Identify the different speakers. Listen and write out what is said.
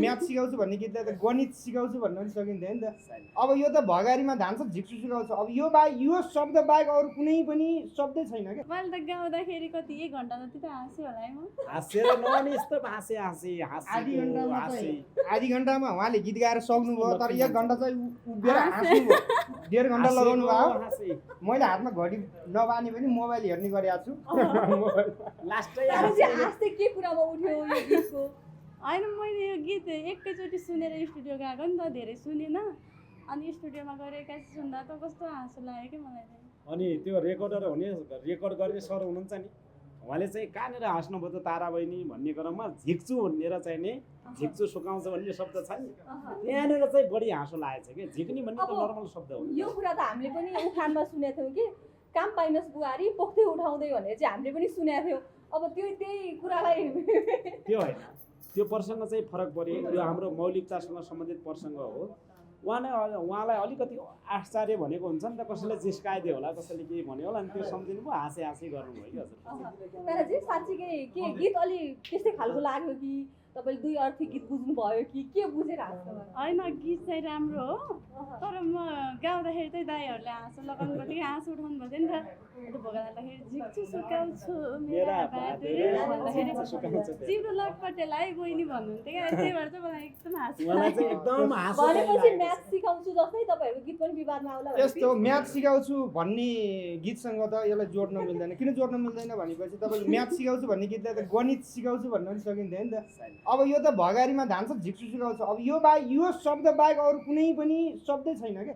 Speaker 1: Math सिकाउँछु भन्ने गीतलाई त गणित सिकाउँछु भन्न पनि सकिन्थ्यो नि त। अब यो त भगारीमा धान्छ झिक्छु सिकाउँछ। अब यो बाहेक यो शब्द बाहेक अरू कुनै पनि शब्दै छैन क्या।
Speaker 2: मैले त गाउँदाखेरि कति 1 घन्टा जति त हाँस्यो होला है म।
Speaker 3: हाँसेर नभने यस्तो
Speaker 1: आधी घन्टामा उहाँले गीत गाएर सक्नुभयो, तर 1 घन्टा चाहिँ उभिएर हाँस्नुभयो, 1.5 घन्टा लगाउनु भयो। मैले हातमा घडी नबानी पनि मोबाइल हेर्ने गरेको छु।
Speaker 3: लास्टै
Speaker 4: हाँस्दै के कुरामा उठ्यो यो गीतको?
Speaker 2: होइन मैले यो गीत एकैचोटि सुनेर स्टुडियो गएको नि त, धेरै सुनेन। अनि स्टुडियोमा गएर एक्कासी सुन्दा त कस्तो हाँसो लाग्यो कि मलाई चाहिँ।
Speaker 3: अनि त्यो रेकर्ड गर्ने सर हुनुहुन्छ नि, उहाँले चाहिँ कहाँनिर हाँस्नुभयो त तारा बहिनी भन्ने क्रममा झिक्छु भनेर चाहिँ नि झिक्छु सुकाउँछ भन्ने शब्द छ नि, त्यहाँनिर चाहिँ बढी हाँसो लागेको छ कि। झिक्ने भन्ने त नर्मल शब्द हो।
Speaker 4: यो कुरा त हामीले पनि उखानमा सुनेको थियौँ कि काम पाइनस् बुहारी पोख्दै उठाउँदै भनेर चाहिँ हामीले पनि सुनेको थियौँ। अब त्यही कुरालाई
Speaker 3: त्यो होइन, त्यो प्रसङ्ग चाहिँ फरक पऱ्यो। यो हाम्रो मौलिकतासँग सम्बन्धित प्रसङ्ग हो। उहाँलाई अलिकति आश्चर्य भनेको हुन्छ नि त, कसैले जिस्काइदियो होला, कसैले के भन्यो होला, अनि त्यो सम्झिनु पो हाँसी गर्नुभयो कि हजुर।
Speaker 4: तर चाहिँ साँच्चीकै के गीत अलि त्यस्तै खालको लाग्यो कि तपाईँले 2 अर्थी गीत बुझ्नुभयो कि के बुझेर हाँस्नु?
Speaker 2: होइन गीत चाहिँ राम्रो हो, तर म गाउँदाखेरि चाहिँ दाइहरूले हाँसो लगाउनु पर्थ्यो कि हाँसो उठाउनु पर्थ्यो नि त। त्यो भोगा लाग्दाखेरि झिक्छु सुकाउँछु मेरा बाटुरे भन्दाखेरि जिब्रो लटपटेलाई बहिनी भन्नुहुन्थ्यो क्या। त्यही भएर चाहिँ मलाई एकदम हाँसो
Speaker 4: भनेपछि म्याथ सिकाउँछु जस्तै तपाईँहरूको गीत पनि विवादमा आउला।
Speaker 1: यस्तो म्याथ सिकाउँछु भन्ने गीतसँग त यसलाई जोड्न मिल्दैन। किन जोड्न मिल्दैन भनेपछि तपाईँले म्याथ सिकाउँछु भन्ने गीतलाई त गणित सिकाउँछु भन्न पनि सकिन्थ्यो नि त। अब यो त भगारीमा धान्छ झिक्छु सिकाउँछ। अब यो बाहेक यो शब्द बाहेक अरू कुनै पनि शब्दै छैन क्या।